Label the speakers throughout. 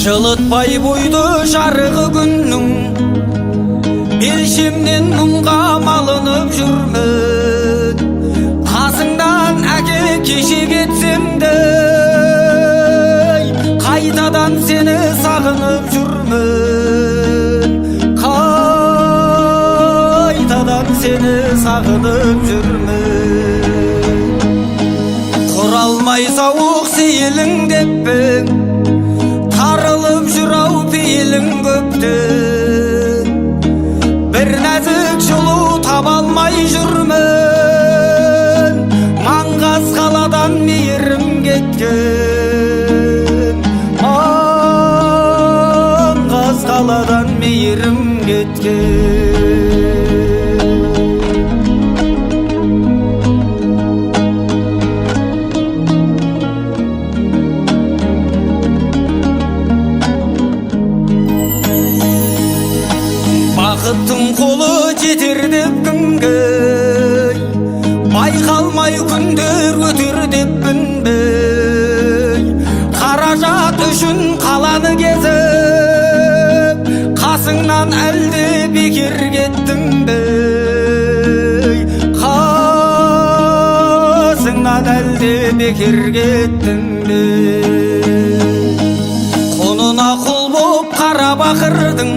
Speaker 1: Жылытпай бойды жарығы күннің, белшемнен мұңға малынып жүрмін. Қасыңдан әке кеше кетсем де, қайтадан сені сағынып жүрмін. Қайтадан сені сағынып жүрмін. Тұра алмай сауық сейілің деппін, тарылып жүрау пейілің көптен. Бір нәзік жылу таба алмай жүрмін, маңғаз қаладан мейірім кеткен. Маңғаз қаладан мейірім кеткен. Бақыттың қолы жетер деп кімге, байқалмай күндер өтер деп білбей. Қаражат үшін қаланы кезіп, қасыңнан әлде бекер кеттім бе? Қасыңнан әлде бекер кеттім бе? Құнына құл боп қара бақырдың,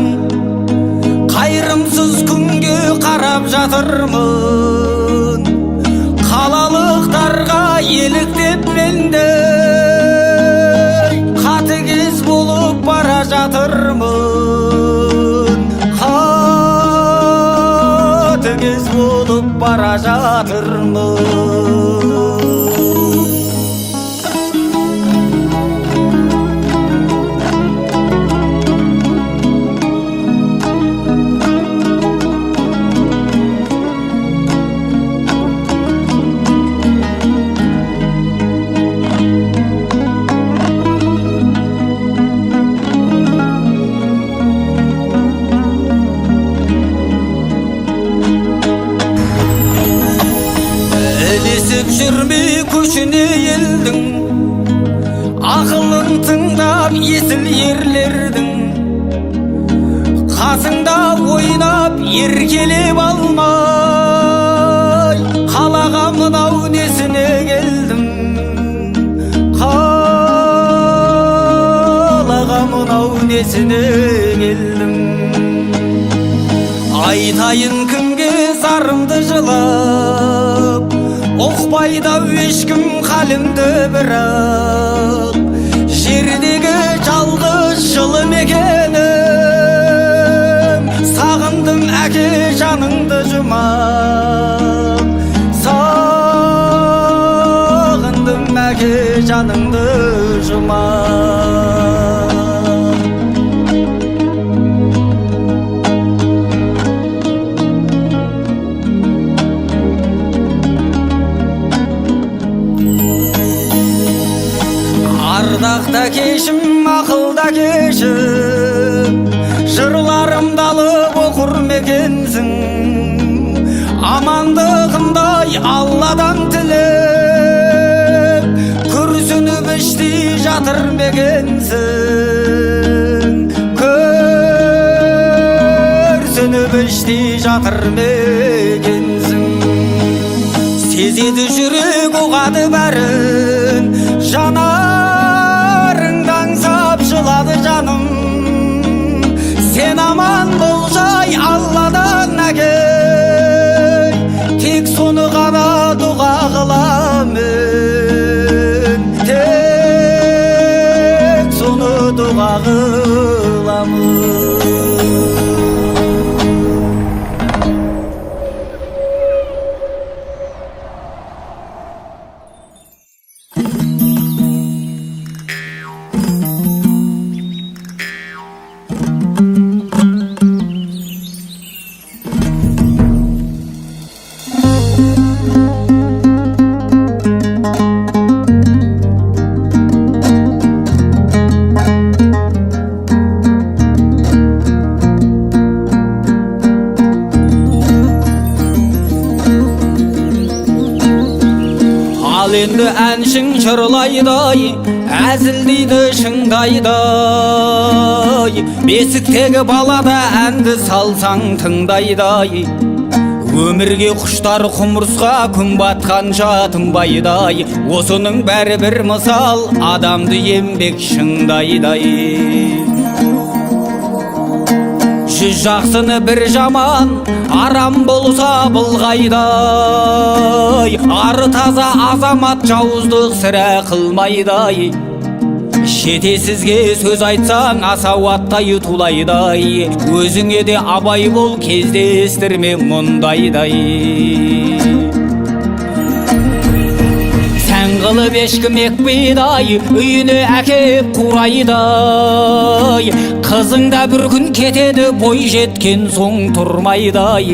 Speaker 1: қайырымсыз күнге қарап жатырмын. Қалалықтарға еліктеп менде, қатыгез болып бара жатырмын. Қатыгез болып бара жатырмын. Жүрмей көшіне елдің, ақылын тыңдап есіл ерлердің. Қасыңда ойнап еркелеп алмай, қалаға мынау несіне келдім? Қалаға мынау несіне келдім? Айтайын кімге зарымды жылап, оқпайда ешкім қалімді бірақ. Жердегі жалғыз жылы мекенім, сағындым әке жаныңды жұмап. Сағындым әке жаныңды жұмап. Ардақта кешім, ақылда кешім, жырларымды алып оқыр мекенсің. Амандығымдай Алладан тілеп, күрсініп іштей жатыр мекенсің. Күрсініп іштей жатыр мекенсің. Сезеді жүрек оғады бәрін, жанарыңды аңсап жылады жаным. Сен аман бол жай Алладан әкей, тек соны ғана дұға қыламын. Тек соны дұға қыламын.
Speaker 2: Ал енді әншің жырлайды, әзілдейді шыңдайды.
Speaker 1: ай, бесіктегі балада әнді салсаң тыңдайды-ай. Өмірге құштар құмырсқа күн батқанша тынбайды-ай. Осының бәрі бір мысал, адамды еңбек шыңдайды-ай. Жүз жақсыны бір жаман, арам болса былғайды-ай. Ары таза азамат жауыздық сірә қылмайды-ай. Шетесізге сөз айтсаң асауаттай тулайды-ай. Өзіңе де абай бол, кездестірме мұндайды-ай. Сән қылып ешкім екпейді-ай, үйіне әкеп құрайды-ай. Қызың да бір күн кетеді, бой жеткен соң тұрмайды-ай.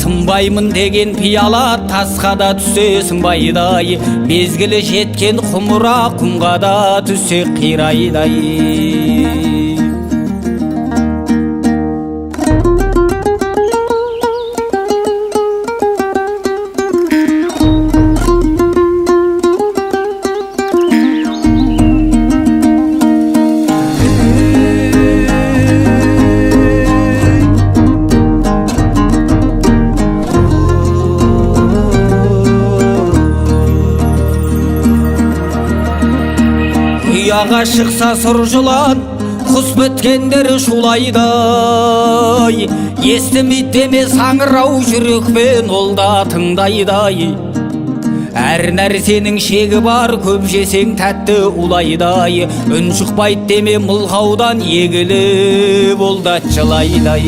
Speaker 1: Сынбаймын деген пияла тасқа да түссе сынбайды-ай. Мезгілі жеткен құмыра құмға да түссе қирайды-ай. Ұяға шықса сұр жылан, құс біткендер шулайды-ай. Естімейді деме саңырау жүрекпен ол да тыңдайды-ай. Әр нәрсенің шегі бар, көп жесең тәтті улайды-ай. Үн шықпайды деме мылғаудан, егіліп ол да жылайды-ай.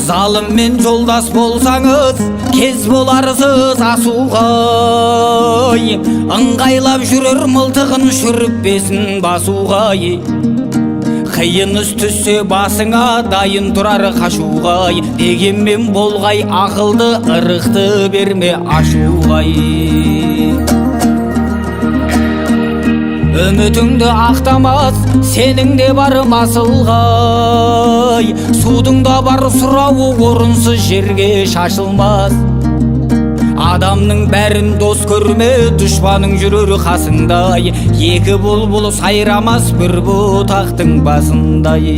Speaker 1: Залыммен жолдас болсаңыз, кез боларсыз асуғай. Ыңғайлап жүрер мылтығын шүріппесін басуғай. Қиын іс түссе басыңа дайын тұрар қашуғай. Дегенмен болғай ақылды, ырықты берме ашуғай. Үмітіңді ақтамас, сенің де бар масылғай. Судың да бар сұрауы орынсыз жерге шашылмас. Адамның бәрін дос көрме, дұшпаның жүрер қасыңдай. Екі бұлбұл сайрамас бір бұтақтың басындай.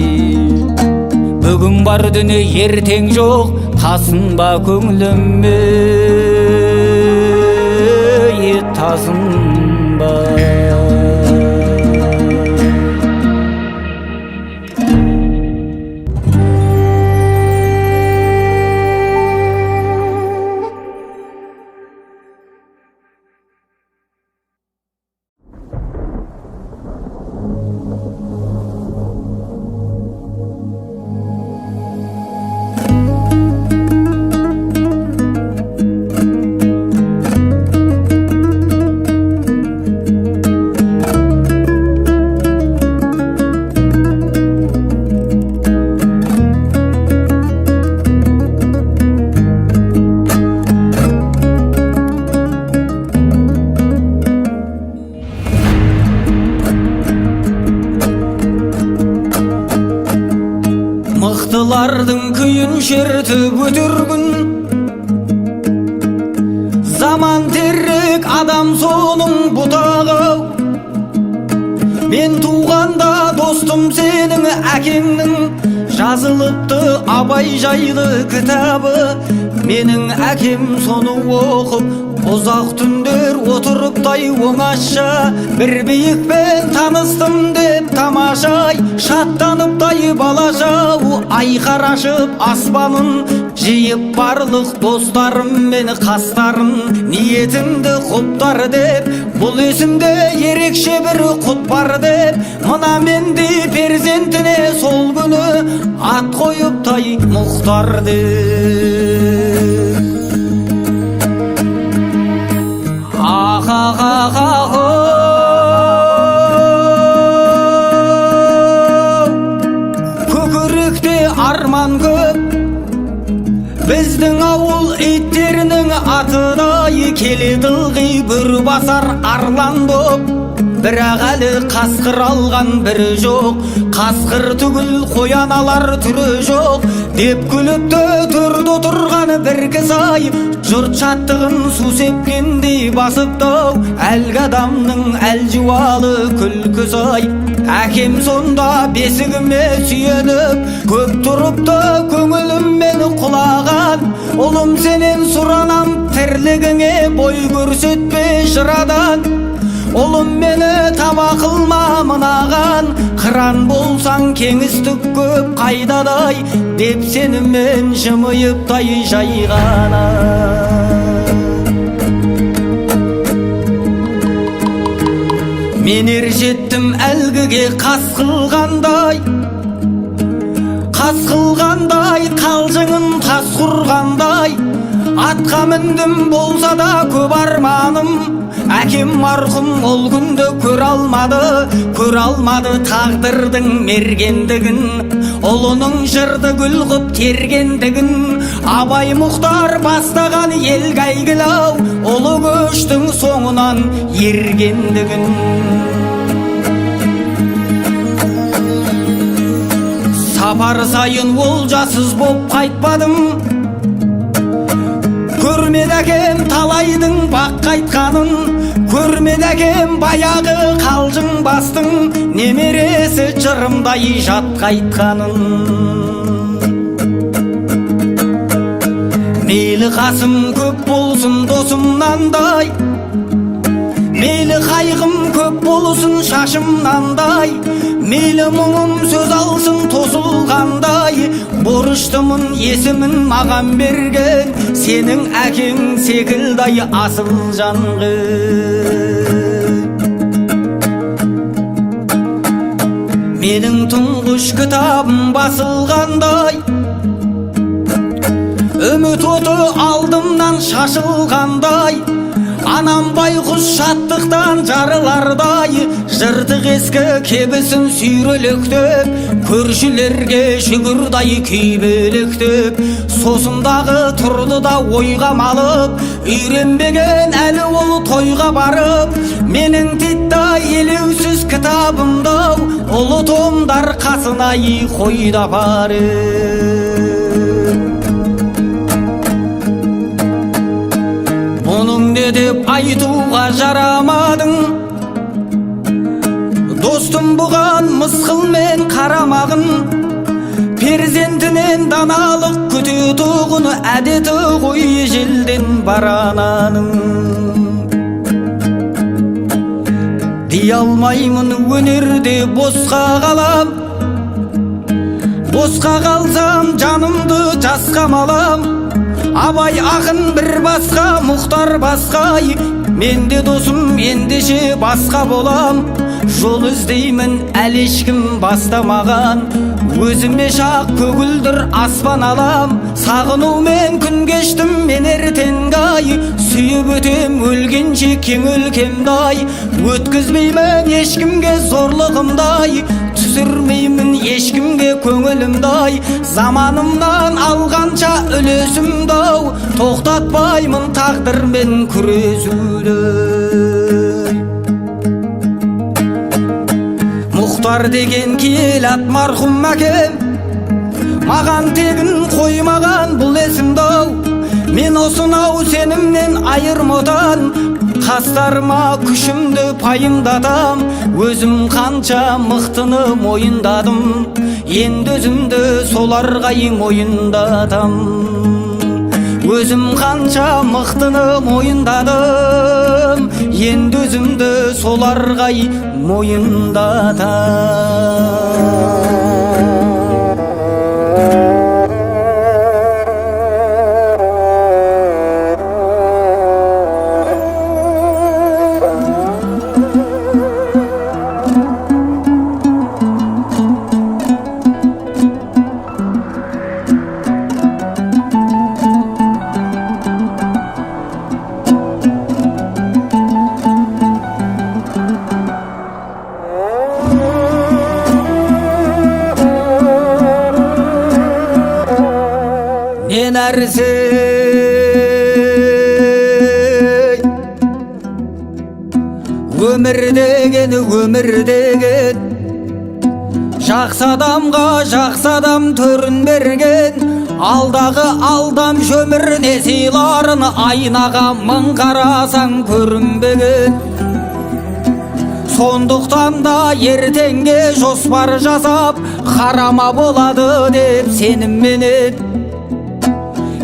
Speaker 1: Бүгін бар дүние ертең жоқ, тасынба көңіліме, тасынба. Мықтылардың күйін шертіп өтіргін. Заман терек, адам соның бұтағы. Мен туғанда достым сенің әкеңнің, жазылыпты абай жайлы кітабы. Менің әкем соны оқып, ұзақ түндер отырыптай оңаша. Бір биікпен таныстым деп тамашай, шаттаныптай балажау айқар ашып аспанын. Жиып барлық достарым мені қастарын, ниетімді құптар деп, бұл есімде ерекше бір құт бар деп. Мына менде перзентіне сол күні ат қойыптай Мұхтар деп. Көкіректе арман көп, біздің ауыл иттерінің атыдай. Келеді ылғи бір басар арлан боп, бірақ әлі қасқыр алған бірі жоқ. Қасқыр түгіл қоян алар түрі жоқ деп күліпті төрде отырған бір кіз ай. Жұрт шаттығын су сепкендей басыптау, әлгі адамның әлжуалы күлкісі ай. Әкем сонда бесігіме сүйеніп көп тұрыпты көңіліммен құлаған. Ұлым сенен сұранам тірлігіңе бой көрсетпе жырадан. Ұлым мені таба қылма мынаған, қыран болсаң кеңістік көп қайдадай деп сенімен жымиыптай жайғана. Мен ержеттім әлгіге қас қылғандай, қалжыңын тас құрғандай. Атқа міндім болса да көп арманым, әкем марқұм ол күнді көр алмады тағдырдың мергендігін, ұлының жырды гүл қып тергендігін. Абай Мұхтар бастаған елге әйгілі-ау, ұлы көштің соңынан ергендігін. Сапар сайын олжасыз боп қайтпадым, көрмеді әкем талайдың бақ қайтқанын, көрмеді әкем баяғы қалжың бастың немересі жырымдай жат қайтқанын. Мейлі қасым көп болсын досымнандай, мейлі қайғым көп болсын шашымнандай, мейлі мұңым сөз алсын тосылғандай. Борыштымын есімін маған берген, сенің әкең секілді асыл жанғы. Менің тұңғыш кітабым басылғандай, үміт оты алдымнан шашылғандай. Анам байқұс шаттықтан жарылардай, жыртық ескі кебісін сүйрелектеп, көршілерге жүгірдай күйбелектеп. Сосындағы тұрды да ойға малып, үйренбеген әлі ол тойға барып. Менің титтай елеусіз кітабымдау, ұлы томдар қасына қойда барып. Бұның не деп айтуға жарамадың, достым бұған мысқылмен қарамағын. Перзентінен даналық күтетұғын, әдеті ғой ежелден барананың. Дей алмаймын өнерде босқа қалам, босқа қалсам жанымды жасқа малам. Абай ақын бір басқа, Мұхтар басқа, менде досым ендеше басқа болам. Жол іздеймін әлі ешкім бастамаған, өзіме шақ көгілдір аспан алам. Сағынумен күн кештім мен ертеңгі, сүйіп өтем өлгенше кең өлкемдай. Өткізбеймін ешкімге зорлығымдай, түсірмеймін ешкімге көңілімдай. Заманымнан алғанша үлесімдау, тоқтатпаймын тағдырмен күресуді. Мұхтар деген киел ат марқұм әкем, маған тегін қоймаған бұл есімдау. Мен осынау сенімнен айырмадан, қастарыма күшімді пайымдадам. Өзім қанша мықтыны мойындадым, енді өзімді соларға мойындадам. Өзім қанша мықтыны мойындадым, енді өзімді соларға мойындадам. нәрсе Өмір деген жақсы адамға жақсы адам төрін берген, алдағы алдам шөміріне сыйларын айнаға мың қарасаң көрінбеген. Сондықтан да ертеңге жоспар жасап қарама болады деп сенімменен.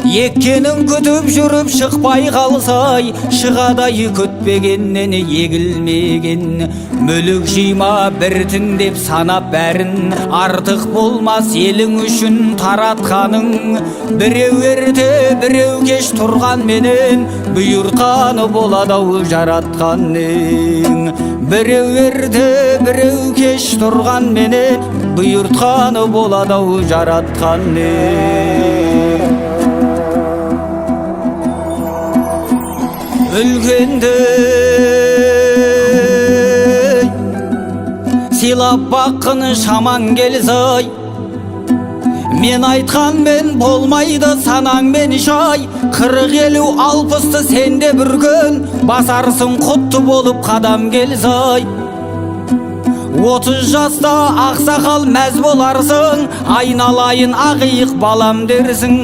Speaker 1: Еккенін күтіп жүріп шықпай қалсай, шығадай күтпегеннен егілмеген. Мүлік жима біртіндеп санап бәрін, артық болмас елің үшін таратқаның. Біреу ерте біреу кеш тұрған менен, бұйыртқаны болады-ау жаратқанның. Біреу ерте біреу кеш тұрған менен, бұйыртқаны болады-ау жаратқанның. Үлкенді сыйлап баққын шаман келсай, мен айтқанмен болмайды санаңмен шай. 40-50-60-ты сенде бір күн басарсың құтты болып қадам келсай. 30 жаста ақсақал мәз боларсың, айналайын ақиық балам дерсің.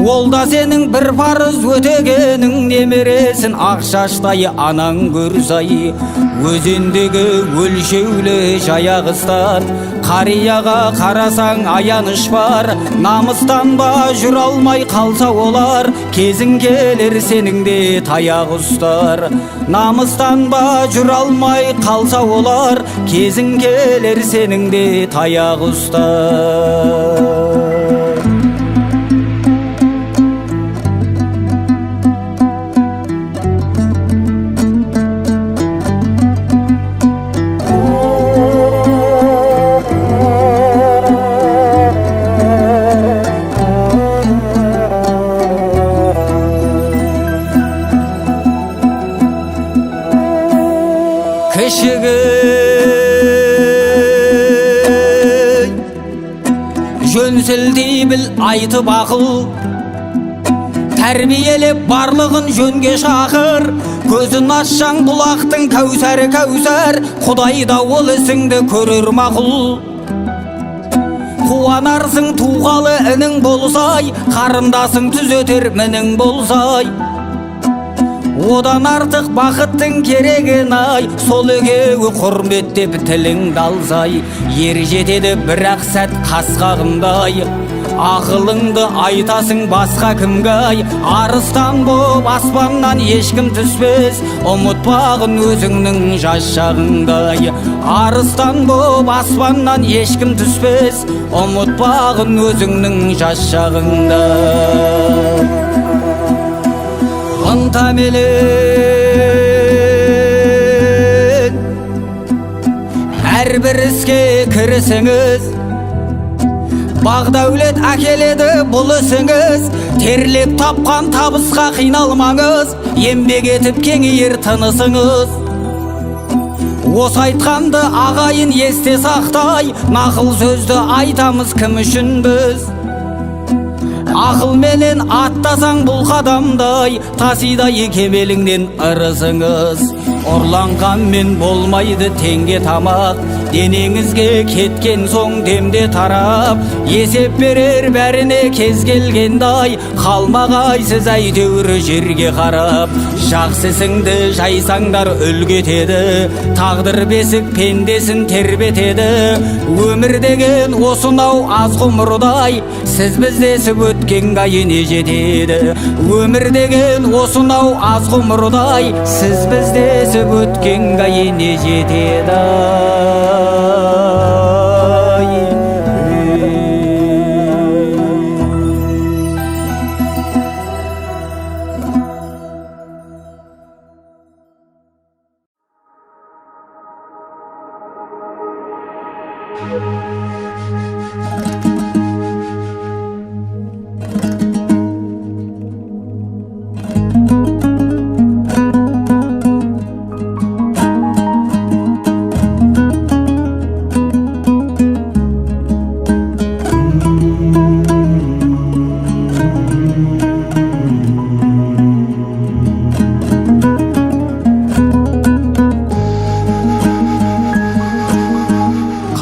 Speaker 1: Ол да сенің бір парыз өтегенің, немересін ақ шаштай анаң көрсай. Өзендегі өлшеулі жаяғыстан қарияға қарасаң аяныш бар. Намыстан ба жүр алмай қалса олар, кезің келер сенің де таяқ ұстар. Намыстан ба жүр алмай қалса олар, кезің келер сенің де таяқ ұстар. Жөн сілтей біл айтып ақыл, тәрбиелеп барлығын жөнге шақыр. Көзін ашсаң бұлақтың кәусәрі кәусәр, Құдай да ол ісіңді көрер мақұл. Қуанарсың туғалы інің болсай, қарындасың түзетер мінің болсай. Одан артық бақыттың кереген ай, сол екеуі құрметтеп тіліңді алсай. Ер жетеді бірақ сәт қасқағымдай, ақылыңды айтасың басқа кімге ай. Арыстан боп аспаннан ешкім түспес, ұмытпағын өзіңнің жас шағыңдай. Арыстан боп аспаннан ешкім түспес, ұмытпағын өзіңнің жас шағыңдай. Ынтаменен әрбір іске кірісіңіз, бақ дәулет әкеледі бұл ісіңіз. Терлеп тапқан табысқа қиналмаңыз, еңбек етіп кеңейер тынысыңыз. Осы айтқанды ағайын есте сақтай, нақыл сөзді айтамыз кім үшін біз. Ақылменен аттасаң бұл қадамдай, тасидай кемеліңнен ырысыңыз. Ұрланғанмен болмайды теңге тамақ, денеңізге кеткен соң демде тарап. Есеп берер бәріне кез келгендай, қалмағайсыз әйтеуір жерге қарап. Жақсысыңды жайсаңдар үлгі етеді, тағдыр бесік пендесін тербетеді. Өмір деген осынау аз ғұмырдай, сіз біздесіп өткен ғайыне жетеді. Өмір деген осынау аз ғұмырдай, сіз біздесіп өткен ғайыне жетеді.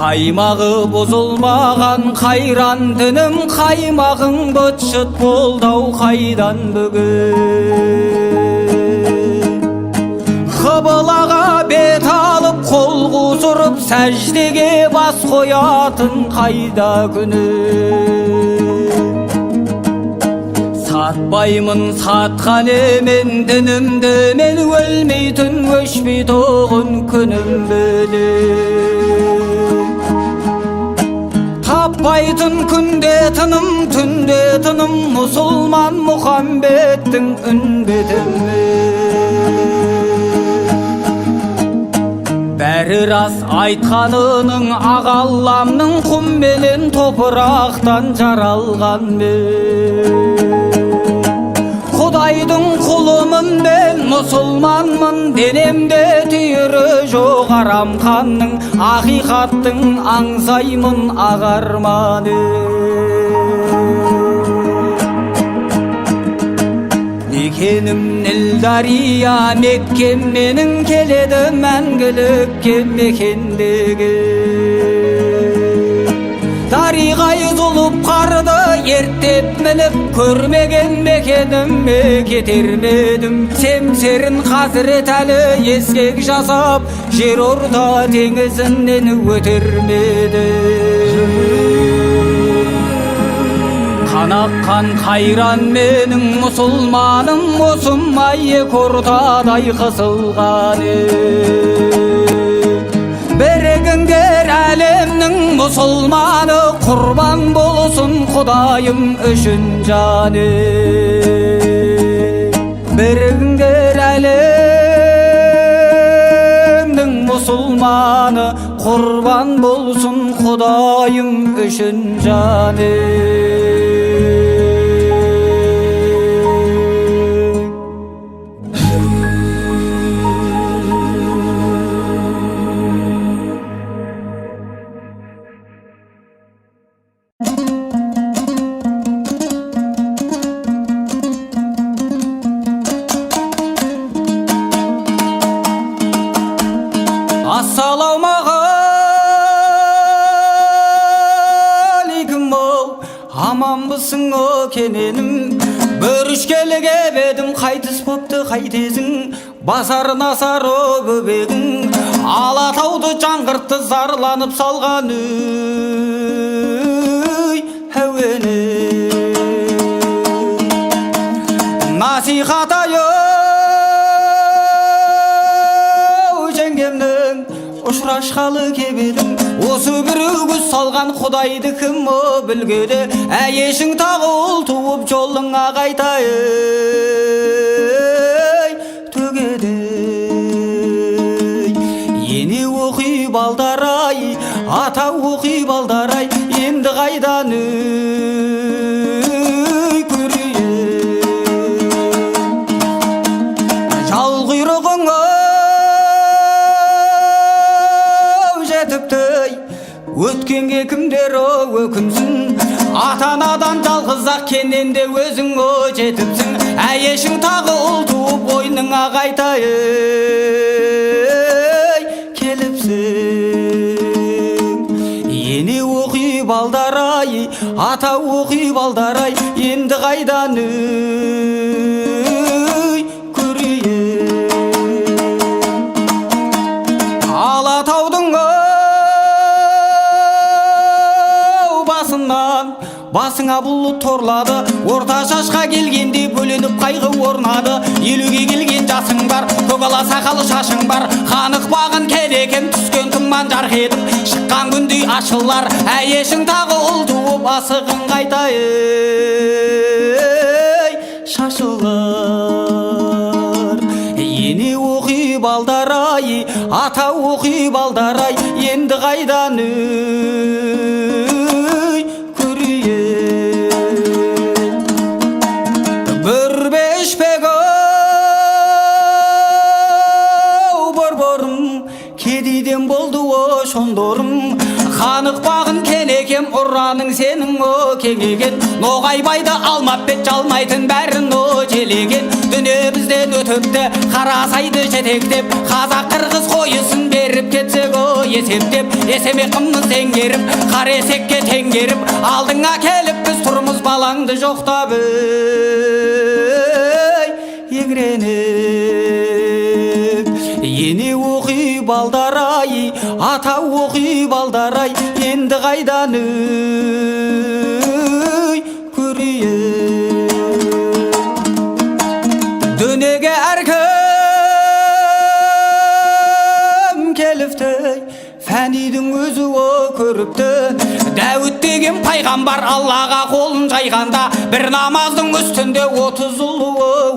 Speaker 1: Қаймағы бұзылмаған қайран дінім, қаймағың бұтшыт болдау қайдан бүгін. Қыбылаға бет алып қол қусырып, сәждеге бас қоятын қайда күні. Сатпаймын сатқан емен дінімді, мен өлмейтін өшпейтұғын күнім білем. Таппайтын күнде тыным, түнде тыным, мұсылман Мұхаммедтің үнбетімі. Бәрі рас айтқанының, ағалламның құмменен топырақтан жаралған мен. Құдайдың құлымын мен, мұсылманмын, денемде түйірі жоқ арам қанның, ақиқаттың аңсаймын ағарманы. Мекенім Ніл дария, Меккем менің келеді мәңгілікке мекендегі. Дариғай зұлып қарды ертеп мініп, көрмеген мекенімме кетермедім. Семсерін қазірет әлі ескек жасап, жер орта теңізінен өтермедім. Қанаққан қайран менің мұсылманым, осымай ек ортадай қысылғаны. Бірігіңдер әлемнің мұсылманы, құрбан болсын Құдайым үшін жаны. Бірігіңдер әлемнің мұсылманы, құрбан болсын Құдайым үшін жаны. Ассалаумағалейкум, аманбысың о кененім. Бөрішкелі кебедім, қайтыс бопты қайтезің, басар насар о бөбегің. Алатауды жаңғыртты зарланып салған әуені. Насихат ұшырашқалы кебедім, осы бір үгіз салған Құдайды кім о білгеді. Әйешің тағы ұл туып жолыңа қайтай төгеді. Ене оқи балдарай, ата оқи балдарай, енді қайдан көрейін. Жал құйрығың өткенге кімдер о өкінсін. Ата-анадан жалғыз-ақ кененде өзің о жетіпсің. Әйешің тағы ұл туып ойныңа қайтай келіпсің. Ене оқи балдарай, ата оқи балдарай, енді қайдан көрейін. Алатаудың басыңа бұлт торлады, орта шашқа келгенде бөленіп қайғы орнады. Елуге келген жасың бар, көкала сақалы шашың бар, қанық бағын керекен түскен күман жарқ етіп шыққан күндей ашылар. Әйешің тағы ұл туып асығын қайтай шашылар. Ене оқи балдарай, ата оқи балдарай, енді қайдан борборым кедейден болды о шондорым ханық бағын кенекем ұраның сенің о кеңеген ноғайбайды алмап бет жалмайтын бәрін о желеген дүние бізден өтіпті қарасайды жетектеп қазақ қырғыз қойысын беріп кетсек о есептеп есеме қымыз теңгеріп қара есекке теңгеріп алдыңа келіп біз тұрмыз балаңды жоқтап еңіреніп ене оқи балдар-ай ата оқи балдар-ай енді қайдан көрейін дүниеге әркім келіпті фәнидің өзі о көріпті Дәуіт деген пайғамбар Аллаға қолын жайғанда бір намаздың үстінде 30 ұлы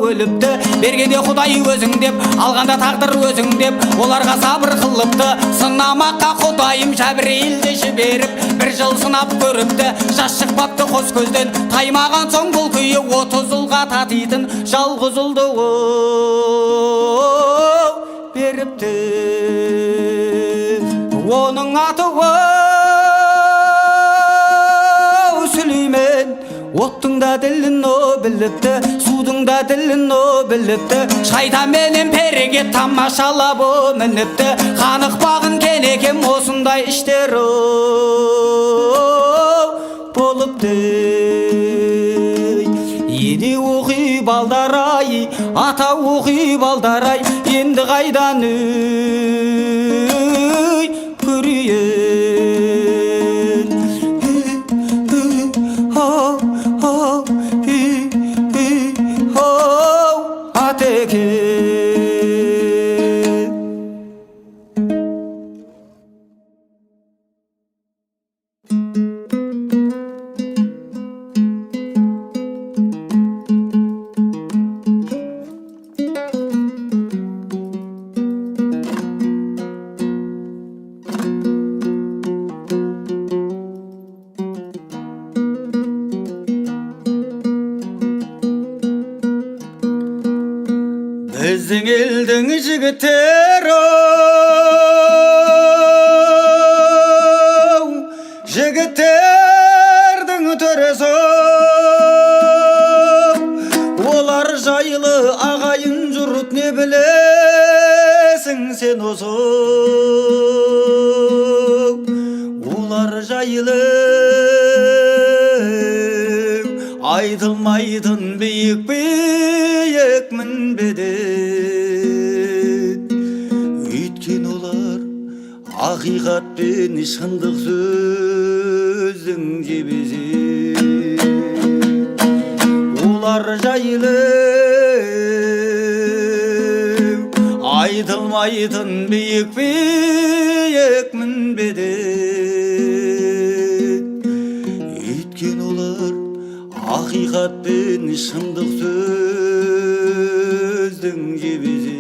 Speaker 1: өліпті бергенде Құдай өзің деп алғанда тағдыр өзің деп оларға сабыр қылыпты сынамаққа Құдайым Жәбірейілді жіберіп бір жыл сынап көріпті жас шықпапты қос көзден таймаған соң бұл күйі 30 ұлға татитын жалғыз ұлды беріпті оның аты Сүлеймен оттың да ділін біліпті судың да ділін біліпті шайтан менен переге тамашалап мініпті ханық бағын кенекем осындай іштер болыпты ене оқи балдар-ай ата оқи балдар-ай енді қайдан көрейін атеке біздің елдің жігіттердің төресі олар жайлы ағайын жұрт не білесің сен осы олар жайлы айтылмайтын биік мінбеден өйткен олар ақиқат пен шындық сөздің жебесі олар жайлы айтылмайтын биік мінбеден өйткен олар ақиқат пен шындық сөздің жебесі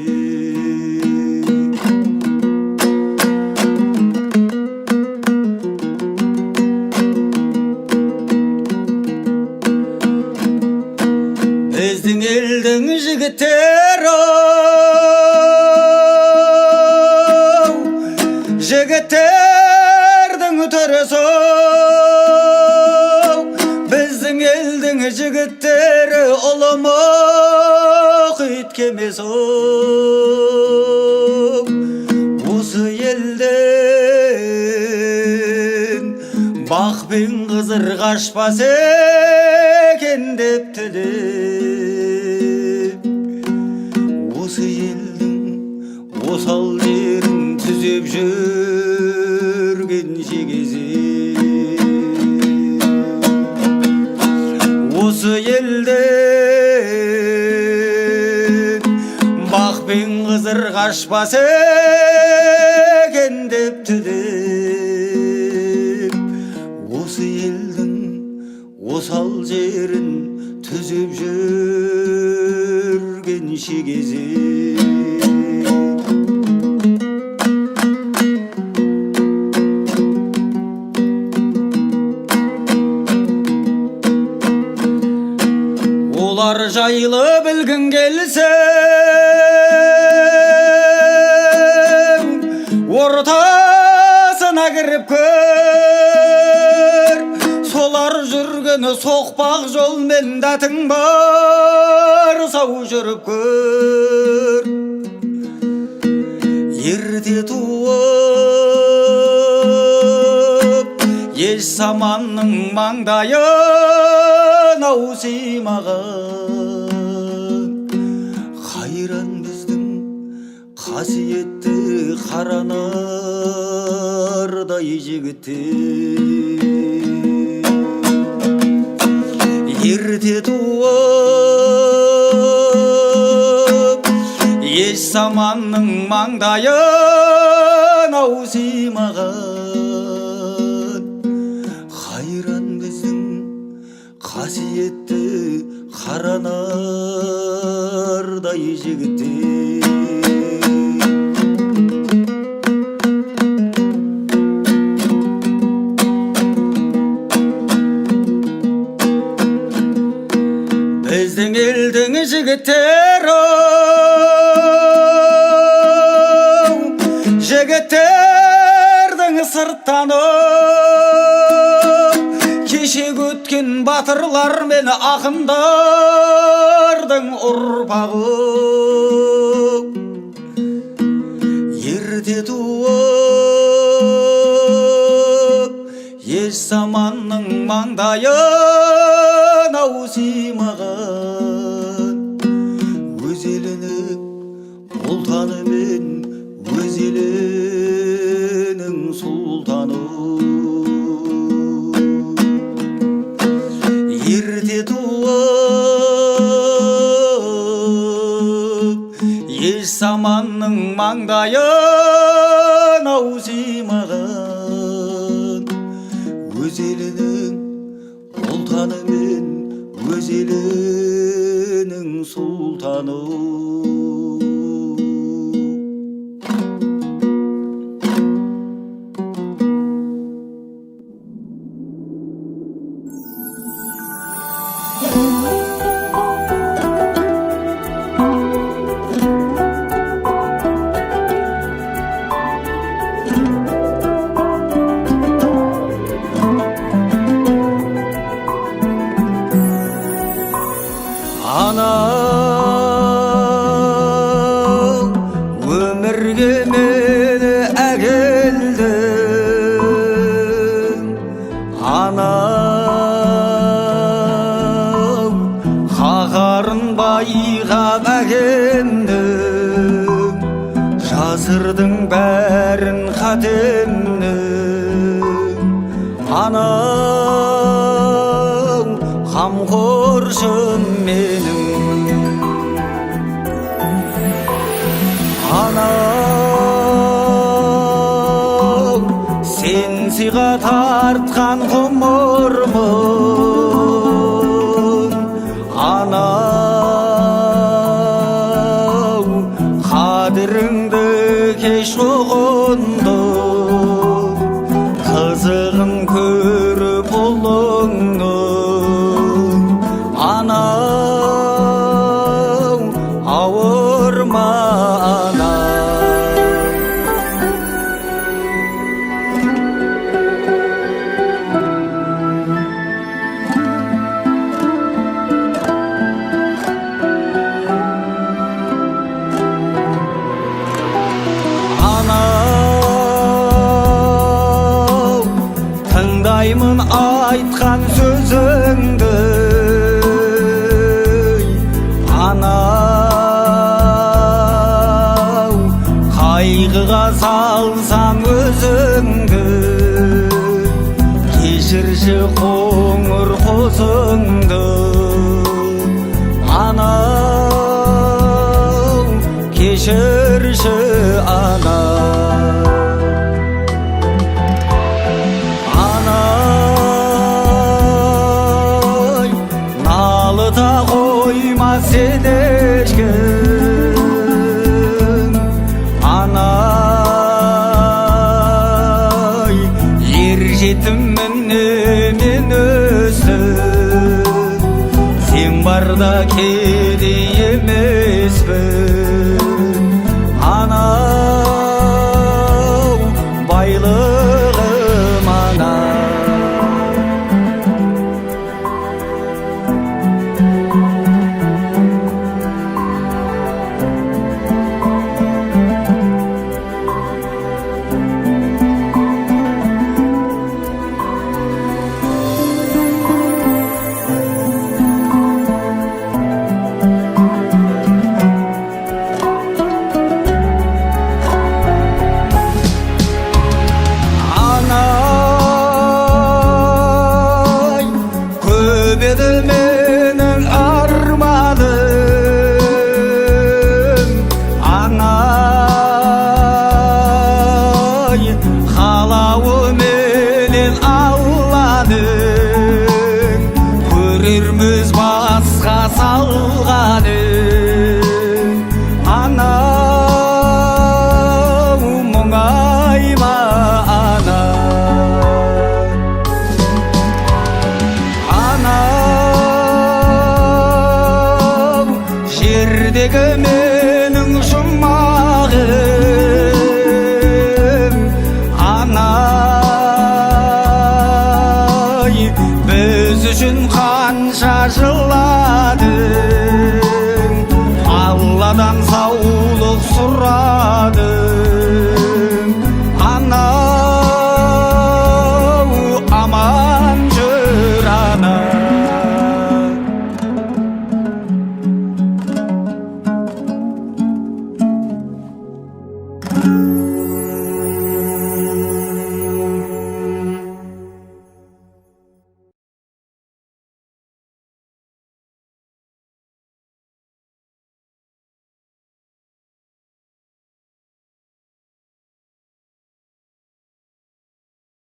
Speaker 1: біздің елдің жігіттердің төресі біздің елдің жігіттері ұлымық иткемес осы елден бақ пен қызыр қашпас екен деп тілеп осы елдің осал жерін түзеп жүрген шегесі осы елден бақ пен қызыр қашпас екен деп тілеп осы елдің осал жерін түзеп жүрген шегесі олар жайлы білгің келсе
Speaker 2: соқпақ жолмен дәтің бар сау жүріп көр. Ерте туып еш заманның маңдайын аусимаған, қайран біздің қасиетті қаранардай жігіттер. Ерте туып еш заманның маңдайын аусимаған, қайран біздің қасиетті қаранардай жігіттер. Біздің елдің жігіттері, жігіттердің сырттаны, кешегі өткен батырлар мен ақындардың ұрпағы. Ерте туып еш заманның маңдайын аусимаған, өз елінің ұлтаны мен өз елінің сұлтаны. Ерте туып еш заманның маңдайын аусимаған, өз елінің ұлтаны мен өз елінің сұлтаны. Анау өмірге мені әкелдің, анау қаһарын байқап әкемдің, жасырдың бәрін қатемнің. Анау қамқоршым менің, анау сен сыйға тартқан ғұмырмын, анау қадіріңді кеш ұғындым, қызығын көріп ұлыңның. Анау ауырма ана, анау тыңдаймын айтқан сөзіңді, анау қайғыға салсам өзіңді, кешірші қоңыр қозыңды. Анау кешірші ана, анай налыта қойма сен ешкім, анай ер жетіммін мен өстім, сен барда кедей емеспін. Анау байлығым ана,